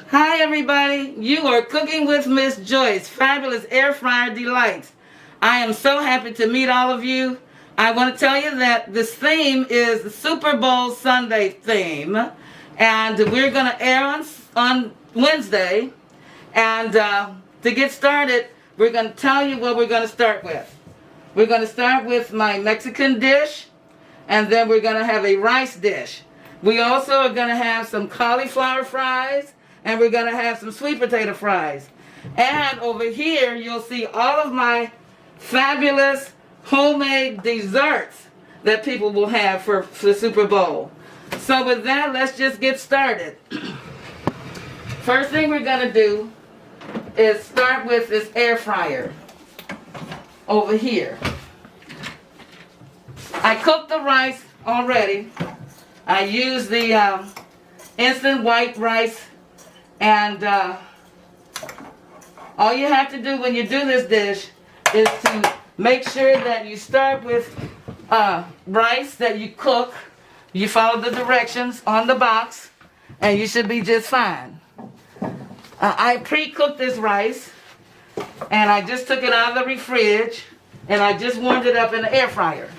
Hi everybody, you are cooking with Miss Joyce, Fabulous Air Fryer Delights. I am so happy to meet all of you. I want to tell you that this theme is the Super Bowl Sunday theme, and we're going to air on Wednesday. And to get started, we're going to tell you what we're going to start with. We're going to start with my Mexican dish, and then we're going to have a rice dish. We also are going to have some cauliflower fries, and we're going to have some sweet potato fries. And over here, you'll see all of my fabulous homemade desserts that people will have for the Super Bowl. So with that, let's just get started. First thing we're going to do is start with this air fryer over here. I cooked the rice already. I used the instant white rice, and all you have to do when you do this dish is to make sure that you start with rice that you cook. You follow the directions on the box, and you should be just fine. I pre-cooked this rice, and I just took it out of the fridge, and I just warmed it up in the air fryer.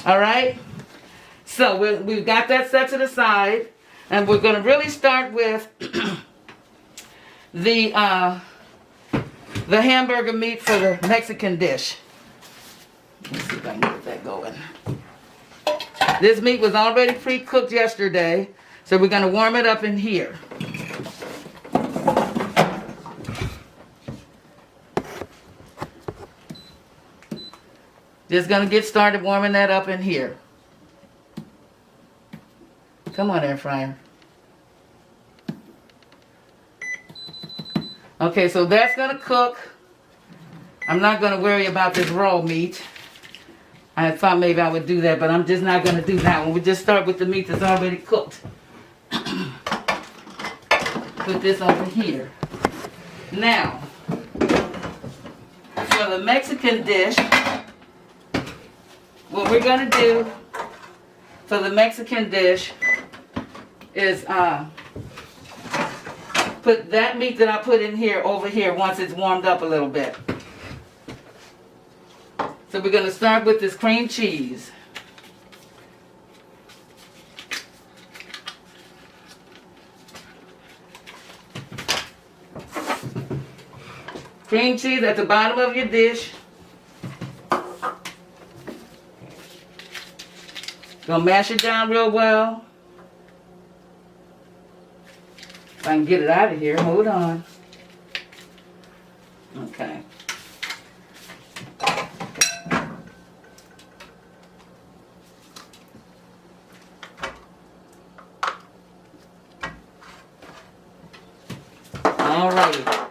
All right? So we've got that set to the side, and we're going to really start with the hamburger meat for the Mexican dish. Let's see if I can get that going. This meat was already pre-cooked yesterday, so we're going to warm it up in here. Just going to get started warming that up in here. Come on, air fryer. Okay, so that's going to cook. I'm not going to worry about this raw meat. I thought maybe I would do that, but I'm just not going to do that one. We'll just start with the meat that's already cooked. Put this over here. Now, for the Mexican dish, what we're going to do for the Mexican dish is put that meat that I put in here over here once it's warmed up a little bit. So we're going to start with this cream cheese. Cream cheese at the bottom of your dish. Gonna mash it down real well. If I can get it out of here, hold on. Okay. All right.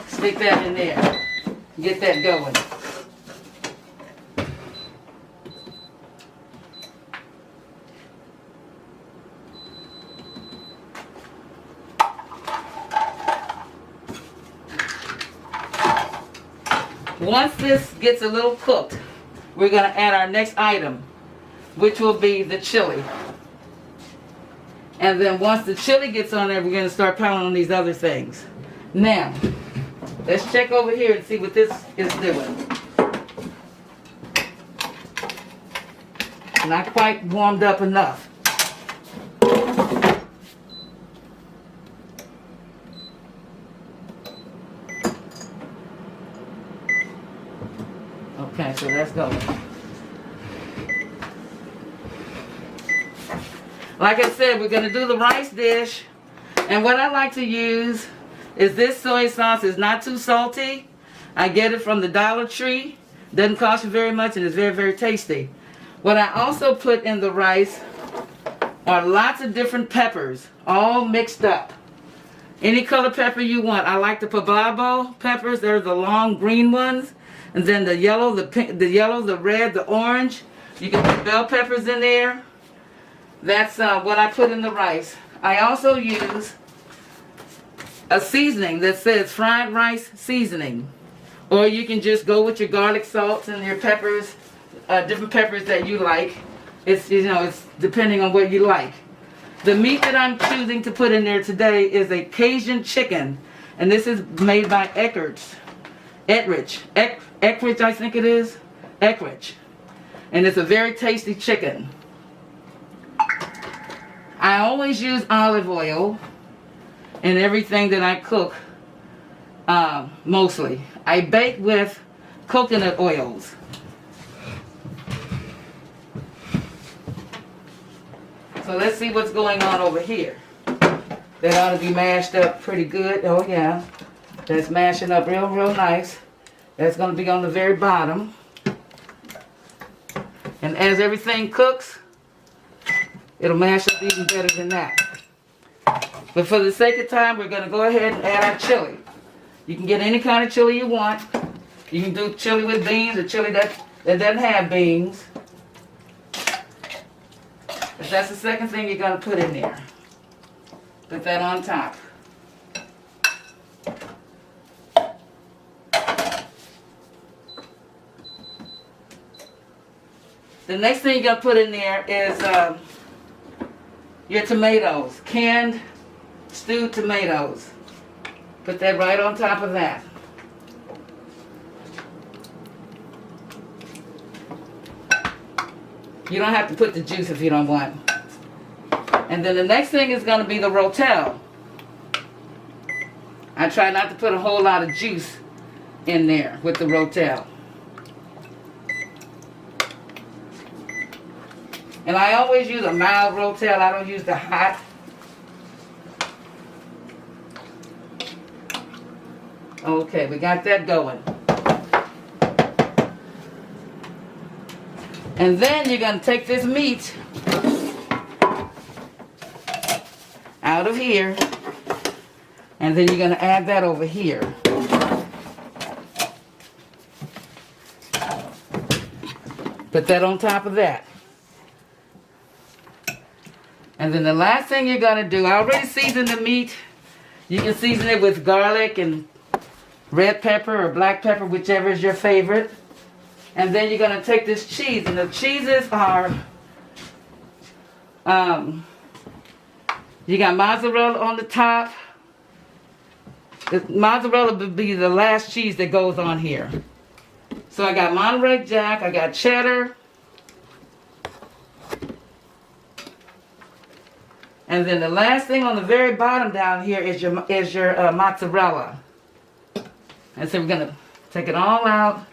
Stick that in there. Get that going. Once this gets a little cooked, we're going to add our next item, which will be the chili. And then once the chili gets on there, we're going to start piling on these other things. Now, let's check over here and see what this is doing. Not quite warmed up enough. Okay, so let's go. Like I said, we're going to do the rice dish. And what I like to use is this soy sauce. It's not too salty. I get it from the Dollar Tree. Doesn't cost you very much, and it's very, very tasty. What I also put in the rice are lots of different peppers, all mixed up. Any color pepper you want. I like the poblano peppers. They're the long green ones. And then the yellow, the pink, the yellow, the red, the orange. You can put bell peppers in there. That's what I put in the rice. I also use a seasoning that says fried rice seasoning. Or you can just go with your garlic salts and your peppers, different peppers that you like. It's, you know, it's depending on what you like. The meat that I'm choosing to put in there today is a Cajun chicken. And this is made by Eckrich, I think it is. Eckrich. And it's a very tasty chicken. I always use olive oil in everything that I cook, mostly. I bake with coconut oils. So let's see what's going on over here. That ought to be mashed up pretty good. Oh yeah, that's mashing up real nice. That's going to be on the very bottom. And as everything cooks, it'll mash up even better than that. But for the sake of time, we're going to go ahead and add our chili. You can get any kind of chili you want. You can do chili with beans or chili that doesn't have beans. But that's the second thing you're going to put in there. Put that on top. The next thing you're going to put in there is your tomatoes, canned stewed tomatoes. Put that right on top of that. You don't have to put the juice if you don't want. And then the next thing is going to be the rotel. I try not to put a whole lot of juice in there with the rotel. And I always use a mild rotel. I don't use the hot. Okay, we got that going. And then you're going to take this meat out of here. And then you're going to add that over here. Put that on top of that. And then the last thing you're going to do, I already seasoned the meat. You can season it with garlic and red pepper or black pepper, whichever is your favorite. And then you're going to take this cheese. And the cheeses are, you got mozzarella on the top. The mozzarella would be the last cheese that goes on here. So I got Monterey Jack, I got cheddar. And then the last thing on the very bottom down here is your mozzarella. And so we're going to take it all out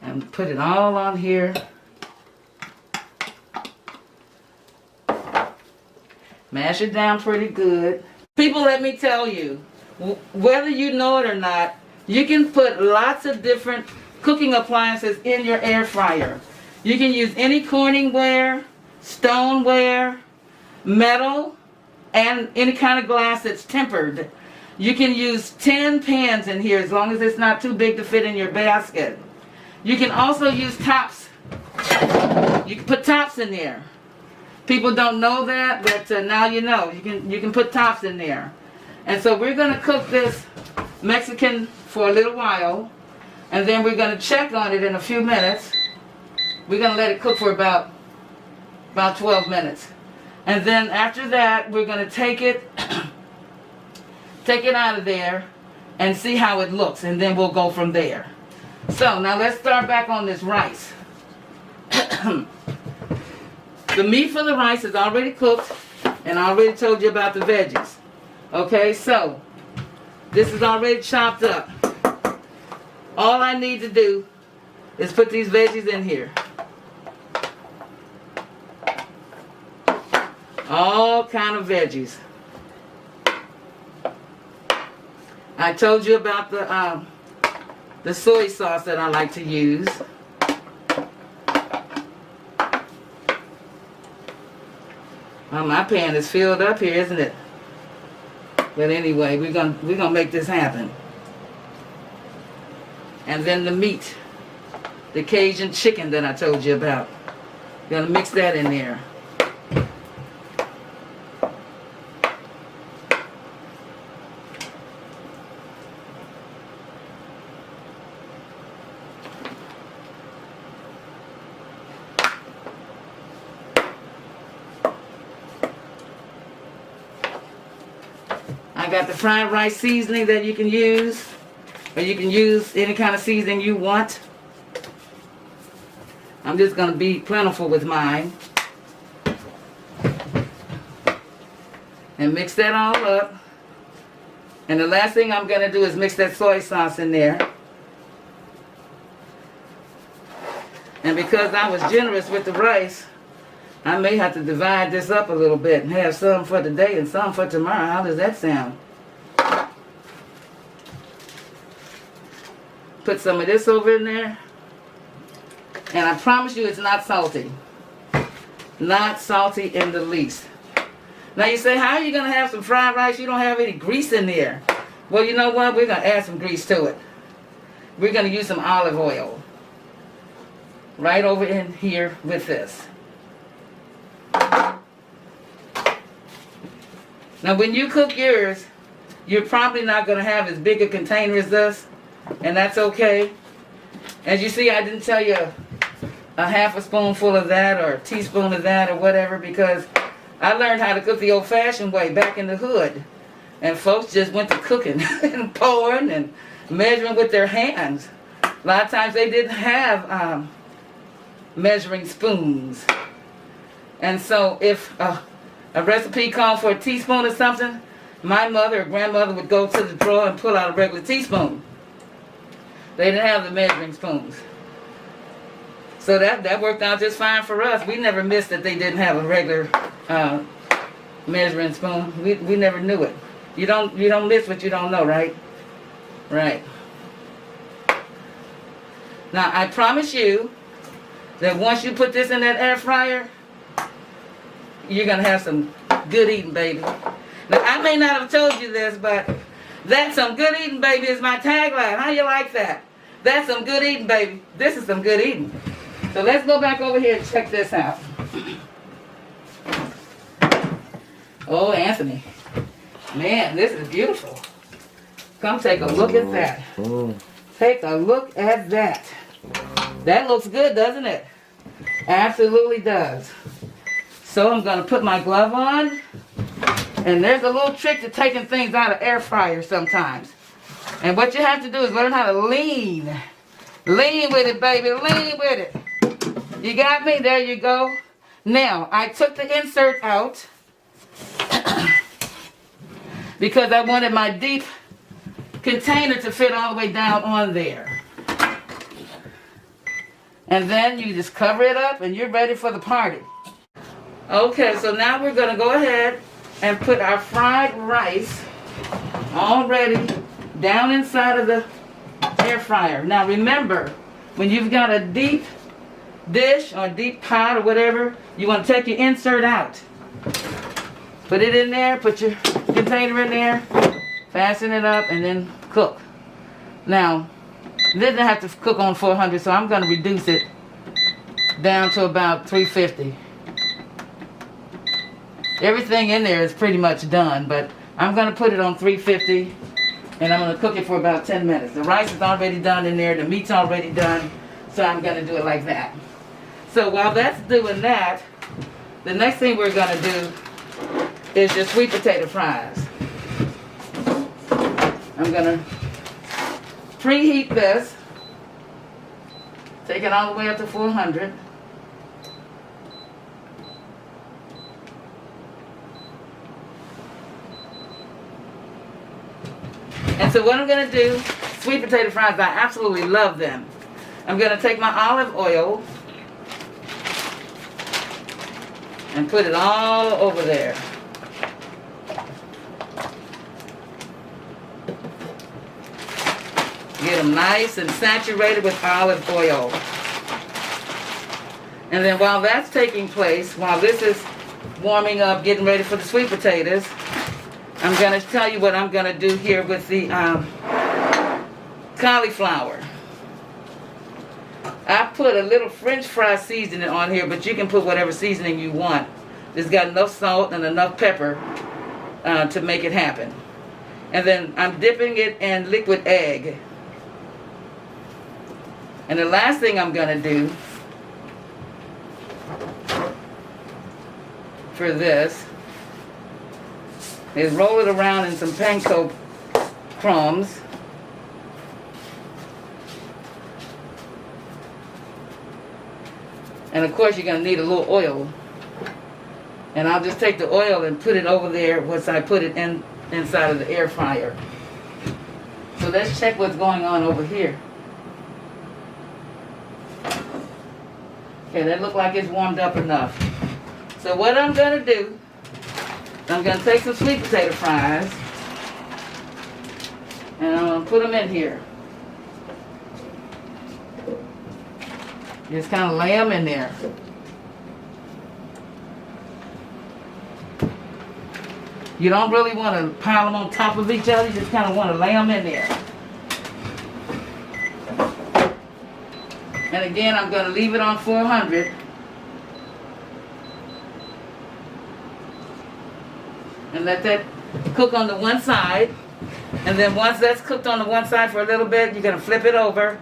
and put it all on here. Mash it down pretty good. People, let me tell you, whether you know it or not, you can put lots of different cooking appliances in your air fryer. You can use any Corningware, stoneware, metal, and any kind of glass that's tempered. You can use 10 pans in here as long as it's not too big to fit in your basket. You can also use tops. You can put tops in there. People don't know that, but now you know. You can put tops in there. And so we're going to cook this Mexican for a little while, and then we're going to check on it in a few minutes. We're going to let it cook for about 12 minutes. And then after that, we're going to take it out of there and see how it looks, and then we'll go from there. So now let's start back on this rice. The meat for the rice is already cooked, and I already told you about the veggies. Okay, so this is already chopped up. All I need to do is put these veggies in here. All kind of veggies. I told you about the soy sauce that I like to use. Well, my pan is filled up here, isn't it? But anyway, we're gonna make this happen. And then the meat, the Cajun chicken that I told you about. Gonna mix that in there. I got the fried rice seasoning that you can use, or you can use any kind of seasoning you want. I'm just going to be plentiful with mine. And mix that all up. And the last thing I'm going to do is mix that soy sauce in there. And because I was generous with the rice, I may have to divide this up a little bit and have some for today and some for tomorrow. How does that sound? Put some of this over in there. And I promise you it's not salty. Not salty in the least. Now you say, how are you going to have some fried rice? You don't have any grease in there. Well, you know what? We're going to add some grease to it. We're going to use some olive oil. Right over in here with this. Now when you cook yours, you're probably not going to have as big a container as this. And that's okay. As you see, I didn't tell you a half a spoonful of that or a teaspoon of that or whatever, because I learned how to cook the old-fashioned way back in the hood. And folks just went to cooking and pouring and measuring with their hands. A lot of times they didn't have measuring spoons. And so if a recipe called for a teaspoon or something, my mother or grandmother would go to the drawer and pull out a regular teaspoon. They didn't have the measuring spoons. So that worked out just fine for us. We never missed that they didn't have a regular measuring spoon. We never knew it. You don't miss what you don't know, right? Right. Now I promise you that once you put this in that air fryer, you're gonna have some good eating, baby. Now I may not have told you this, but that's some good eating, baby is my tagline. How you like that? That's some good eating, baby. This is some good eating. So let's go back over here and check this out. Oh, Anthony. Man, this is beautiful. Come take a look at that. Take a look at that. That looks good, doesn't it? Absolutely does. So I'm going to put my glove on. And there's a little trick to taking things out of air fryer sometimes. And what you have to do is learn how to lean. Lean with it, baby. Lean with it. You got me? There you go. Now, I took the insert out because I wanted my deep container to fit all the way down on there. And then you just cover it up and you're ready for the party. Okay, so now we're going to go ahead and put our fried rice already down inside of the air fryer. Now remember, when you've got a deep dish or deep pot or whatever, you want to take your insert out. Put it in there, put your container in there, fasten it up, and then cook. Now, this doesn't have to cook on 400, so I'm going to reduce it down to about 350. Everything in there is pretty much done, but I'm going to put it on 350, and I'm going to cook it for about 10 minutes. The rice is already done in there, the meat's already done, so I'm going to do it like that. So while that's doing that, the next thing we're going to do is your sweet potato fries. I'm going to preheat this, take it all the way up to 400. And so what I'm going to do, sweet potato fries, I absolutely love them. I'm going to take my olive oil and put it all over there. Get them nice and saturated with olive oil. And then while that's taking place, while this is warming up, getting ready for the sweet potatoes, I'm going to tell you what I'm going to do here with the cauliflower. I put a little French fry seasoning on here, but you can put whatever seasoning you want. It's got enough salt and enough pepper to make it happen. And then I'm dipping it in liquid egg. And the last thing I'm going to do for this is roll it around in some panko crumbs. And of course you're going to need a little oil. And I'll just take the oil and put it over there once I put it inside of the air fryer. So let's check what's going on over here. Okay, that looks like it's warmed up enough. So what I'm going to do, I'm going to take some sweet potato fries and I'm going to put them in here. Just kind of lay them in there. You don't really want to pile them on top of each other. You just kind of want to lay them in there. And again, I'm going to leave it on 400. And let that cook on the one side. And then once that's cooked on the one side for a little bit, you're going to flip it over.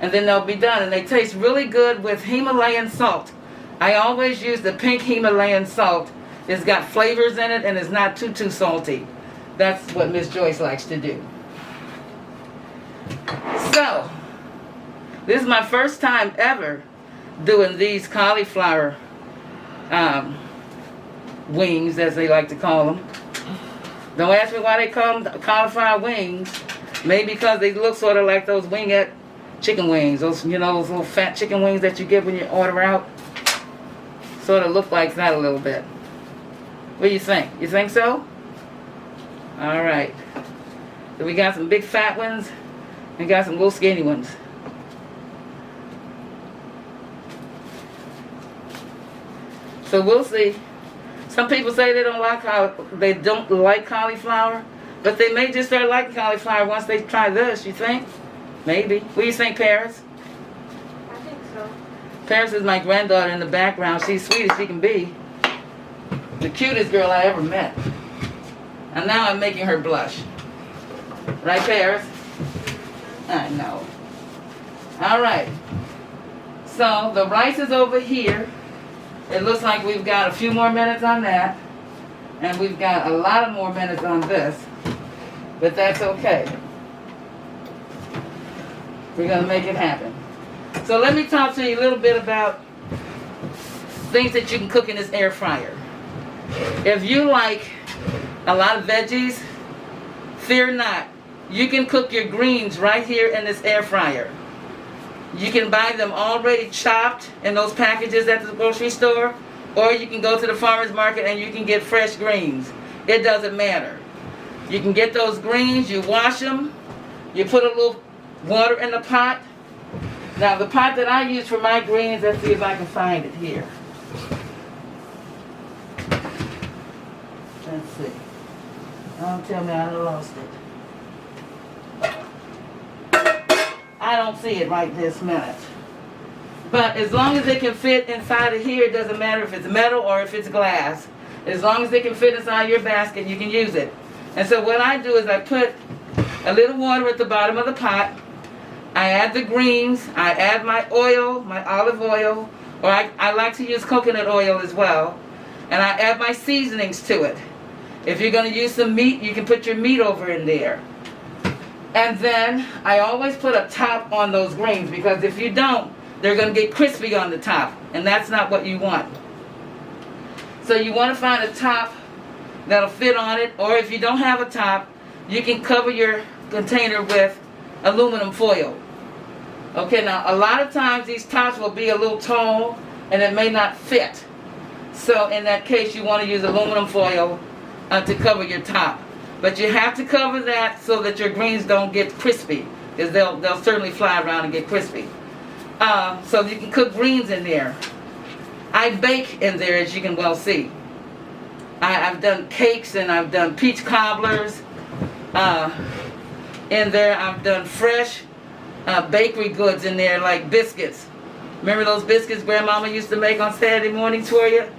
And then they'll be done. And they taste really good with Himalayan salt. I always use the pink Himalayan salt. It's got flavors in it and it's not too salty. That's what Miss Joyce likes to do. So, this is my first time ever doing these cauliflower wings, as they like to call them. Don't ask me why they call them cauliflower wings. Maybe because they look sort of like those wingette chicken wings. Those, you know, those little fat chicken wings that you get when you order out. Sort of look like that a little bit. What do you think? You think so? All right. So we got some big fat ones and got some little skinny ones. So we'll see. Some people say they don't like cauliflower, but they may just start liking cauliflower once they try this. You think? Maybe. What do you think, Paris? I think so. Paris is my granddaughter in the background. She's sweet as she can be. The cutest girl I ever met. And now I'm making her blush. Right, Paris? I know. All right. So the rice is over here. It looks like we've got a few more minutes on that. And we've got a lot of more minutes on this. But that's okay. We're going to make it happen. So let me talk to you a little bit about things that you can cook in this air fryer. If you like a lot of veggies, fear not. You can cook your greens right here in this air fryer. You can buy them already chopped in those packages at the grocery store, or you can go to the farmer's market and you can get fresh greens. It doesn't matter. You can get those greens, you wash them, you put a little water in the pot. Now the pot that I use for my greens, let's see if I can find it here. Let's see. Don't tell me I lost it. I don't see it right this minute. But as long as it can fit inside of here, it doesn't matter if it's metal or if it's glass. As long as it can fit inside your basket, you can use it. And so what I do is I put a little water at the bottom of the pot. I add the greens. I add my oil, my olive oil, or I like to use coconut oil as well. And I add my seasonings to it. If you're going to use some meat, you can put your meat over in there. And then I always put a top on those greens, because if you don't, they're going to get crispy on the top. And that's not what you want. So you want to find a top that'll fit on it. Or if you don't have a top, you can cover your container with aluminum foil. Okay, now a lot of times these tops will be a little tall and it may not fit. So in that case, you want to use aluminum foil to cover your top. But you have to cover that so that your greens don't get crispy, because they'll certainly fly around and get crispy. So you can cook greens in there. I bake in there, as you can well see. I've done cakes and I've done peach cobblers. In there I've done fresh bakery goods in there, like biscuits. Remember those biscuits Grandmama used to make on Saturday mornings for you?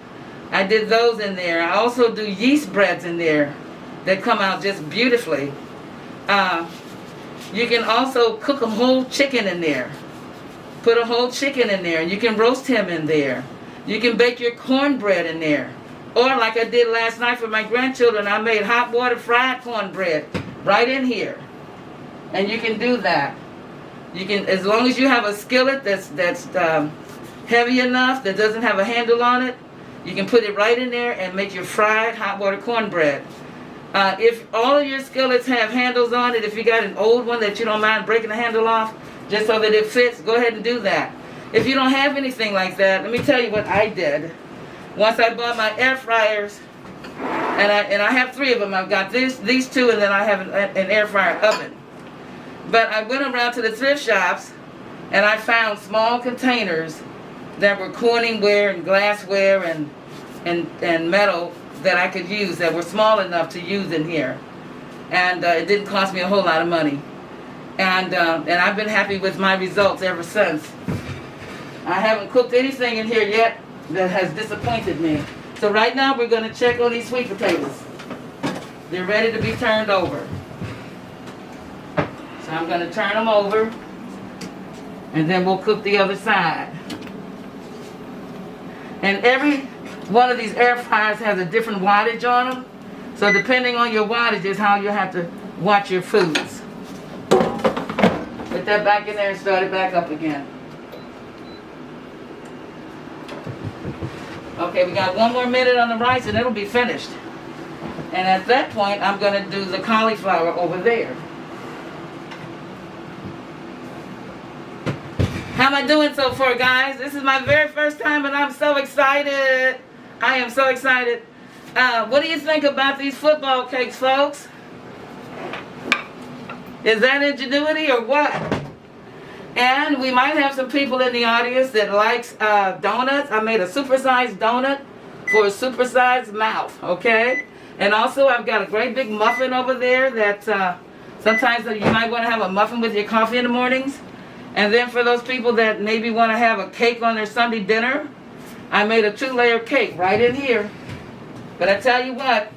I did those in there. I also do yeast breads in there that come out just beautifully. You can also cook a whole chicken in there. Put a whole chicken in there, and you can roast him in there. You can bake your cornbread in there. Or like I did last night for my grandchildren, I made hot water fried cornbread right in here. And you can do that. You can, as long as you have a skillet that's heavy enough, that doesn't have a handle on it, you can put it right in there and make your fried hot water cornbread. If all of your skillets have handles on it, if you got an old one that you don't mind breaking the handle off, just so that it fits, go ahead and do that. If you don't have anything like that, let me tell you what I did. Once I bought my air fryers, and I have 3 of them. I've got these 2, and then I have an air fryer oven. But I went around to the thrift shops, and I found small containers that were Corningware and glassware and metal that I could use, that were small enough to use in here. And it didn't cost me a whole lot of money. And I've been happy with my results ever since. I haven't cooked anything in here yet that has disappointed me. So right now we're going to check on these sweet potatoes. They're ready to be turned over. So I'm going to turn them over, and then we'll cook the other side. And every one of these air fryers has a different wattage on them. So depending on your wattage is how you have to watch your foods. Put that back in there and start it back up again. Okay, we got 1 more minute on the rice and it'll be finished. And at that point, I'm going to do the cauliflower over there. How am I doing so far, guys? This is my very first time and I'm so excited. I am so excited. What do you think about these football cakes, folks? Is that ingenuity or what? And we might have some people in the audience that likes donuts. I made a supersized donut for a supersized mouth, okay? And also I've got a great big muffin over there that sometimes you might want to have a muffin with your coffee in the mornings. And then for those people that maybe want to have a cake on their Sunday dinner, I made a 2-layer cake right in here. But I tell you what,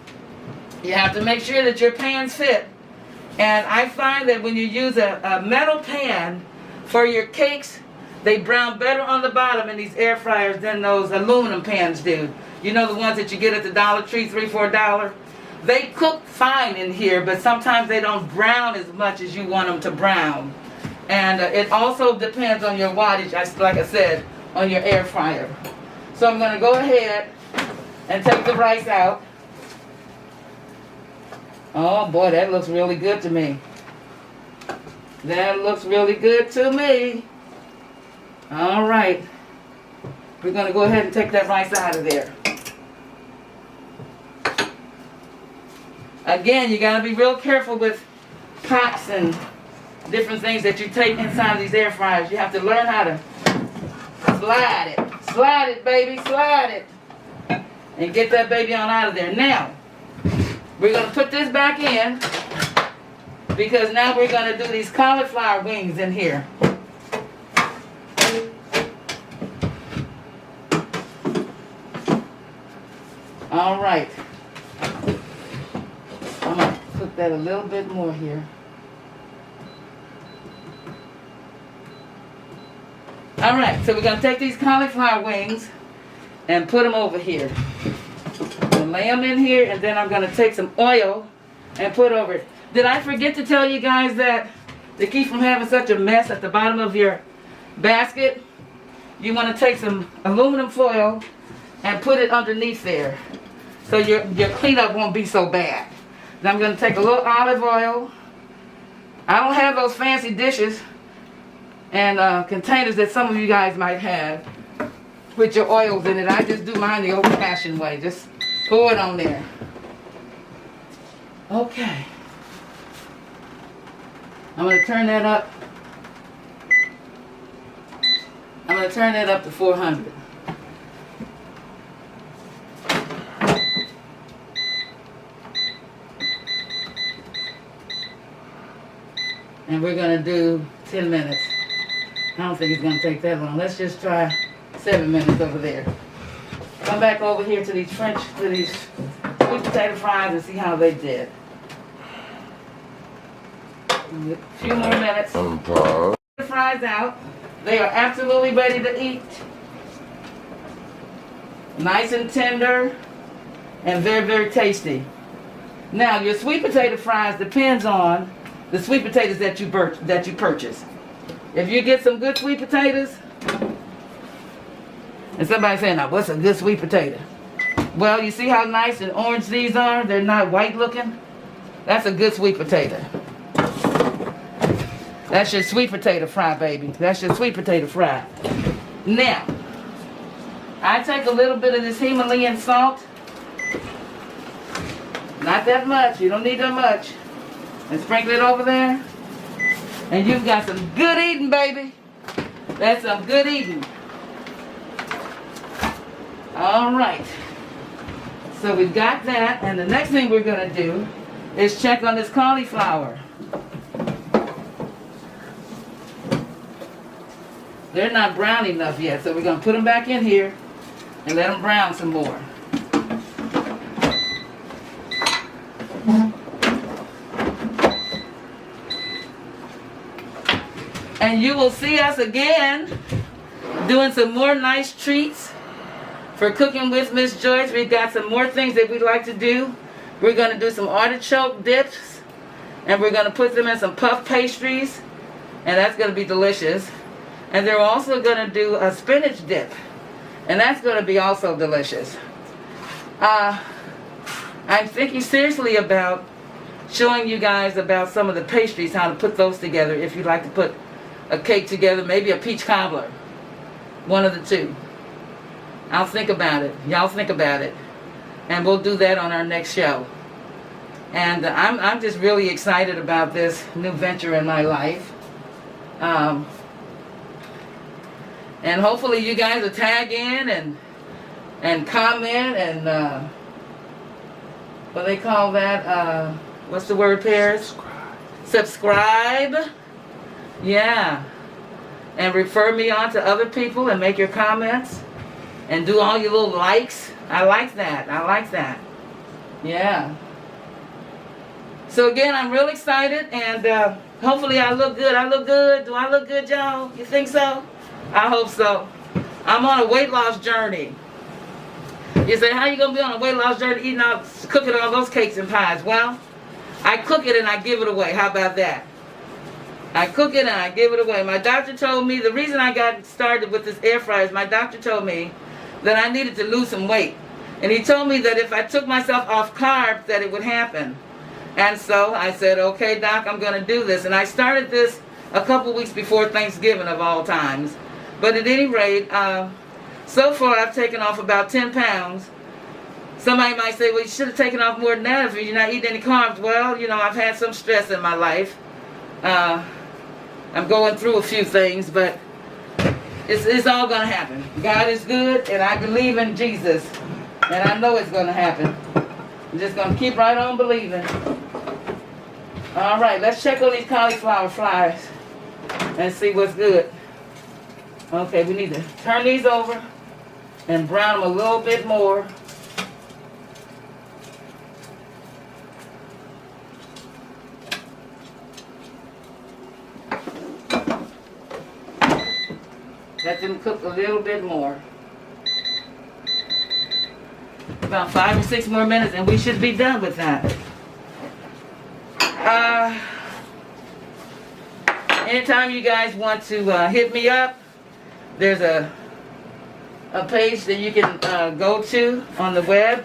you have to make sure that your pans fit. And I find that when you use a metal pan for your cakes, they brown better on the bottom in these air fryers than those aluminum pans do. You know, the ones that you get at the Dollar Tree, $3, $4. They cook fine in here, but sometimes they don't brown as much as you want them to brown. And it also depends on your wattage, like I said, on your air fryer. So I'm going to go ahead and take the rice out. Oh boy, that looks really good to me. That looks really good to me. All right. We're going to go ahead and take that rice out of there. Again, you got to be real careful with pots and different things that you take inside these air fryers. You have to learn how to slide it. Slide it, baby, slide it. And get that baby on out of there. Now, we're going to put this back in because now we're going to do these cauliflower wings in here. All right. I'm going to put that a little bit more here. All right, so we're going to take these cauliflower wings and put them over here. I'm going to lay them in here, and then I'm going to take some oil and put over it. Did I forget to tell you guys that to keep from having such a mess at the bottom of your basket, you want to take some aluminum foil and put it underneath there so your cleanup won't be so bad. Then I'm going to take a little olive oil. I don't have those fancy dishes and containers that some of you guys might have with your oils in it. I just do mine the old-fashioned way. Just pour it on there. Okay. I'm going to turn that up. I'm going to turn that up to 400. And we're going to do 10 minutes. I don't think it's going to take that long. Let's just try 7 minutes over there. Come back over here to these sweet potato fries and see how they did. A few more minutes. The fries out. They are absolutely ready to eat. Nice and tender. and very, very tasty. Now, your sweet potato fries depends on the sweet potatoes that you purchase. If you get some good sweet potatoes, and somebody saying, now what's a good sweet potato? Well, you see how nice and orange these are? They're not white looking. That's a good sweet potato. That's your sweet potato fry, baby. That's your sweet potato fry. Now, I take a little bit of this Himalayan salt. Not that much. You don't need that much. And sprinkle it over there. And you've got some good eating, baby. That's some good eating. All right. So we've got that. And the next thing we're going to do is check on this cauliflower. They're not brown enough yet, so we're going to put them back in here and let them brown some more. And you will see us again doing some more nice treats for Cooking with Miss Joyce. We've got some more things that we'd like to do. We're going to do some artichoke dips, and we're going to put them in some puff pastries, and that's going to be delicious. And they're also going to do a spinach dip, and that's going to be also delicious. I'm thinking seriously about showing you guys about some of the pastries, how to put those together if you'd like to put a cake together, maybe a peach cobbler, one of the two. I'll think about it. Y'all think about it. And we'll do that on our next show. And I'm just really excited about this new venture in my life. And hopefully you guys will tag in and comment and what they call that, what's the word, Paris? Subscribe. Yeah. And refer me on to other people and make your comments and do all your little likes. I like that. I like that. Yeah. So again, I'm real excited, and hopefully I look good. I look good. Do I look good, y'all? You think so? I hope so. I'm on a weight loss journey. You say, how you going to be on a weight loss journey cooking all those cakes and pies? Well, I cook it and I give it away. How about that? I cook it and I give it away. My doctor told me, the reason I got started with this air fryer is my doctor told me that I needed to lose some weight. And he told me that if I took myself off carbs, that it would happen. And so I said, okay, Doc, I'm going to do this. And I started this a couple weeks before Thanksgiving of all times. But at any rate, so far I've taken off about 10 pounds. Somebody might say, well, you should have taken off more than that if you're not eating any carbs. Well, you know, I've had some stress in my life. I'm going through a few things, but it's all going to happen. God is good, and I believe in Jesus. And I know it's going to happen. I'm just going to keep right on believing. All right, let's check on these cauliflower fries and see what's good. Okay, we need to turn these over and brown them a little bit more. Let them cook a little bit more. About 5 or 6 more minutes and we should be done with that. Anytime you guys want to hit me up, there's a page that you can go to on the web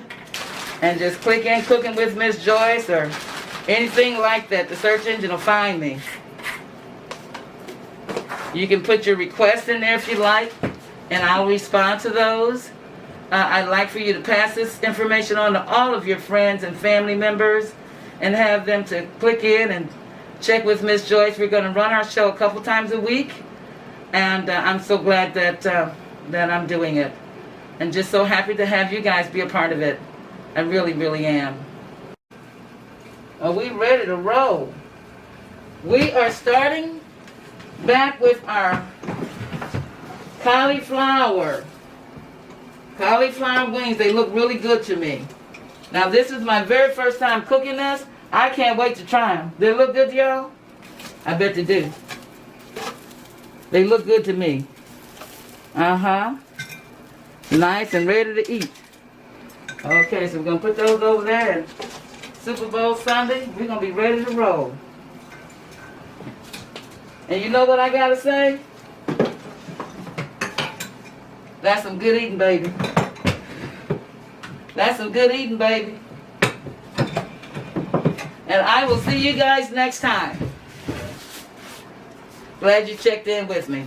and just click in Cooking with Miss Joyce or anything like that. The search engine will find me. You can put your requests in there if you like, and I'll respond to those. I'd like for you to pass this information on to all of your friends and family members and have them to click in and check with Miss Joyce. We're going to run our show a couple times a week, and I'm so glad that I'm doing it. And just so happy to have you guys be a part of it. I really, really am. Are we ready to roll? We are starting back with our cauliflower wings. They look really good to me. Now this is my very first time cooking this. I can't wait to try them. They look good to y'all? I bet they do. They look good to me. Nice and ready to eat. Okay, so we're gonna put those over there. And Super Bowl Sunday, we're gonna be ready to roll. And you know what I gotta say? That's some good eating, baby. That's some good eating, baby. And I will see you guys next time. Glad you checked in with me.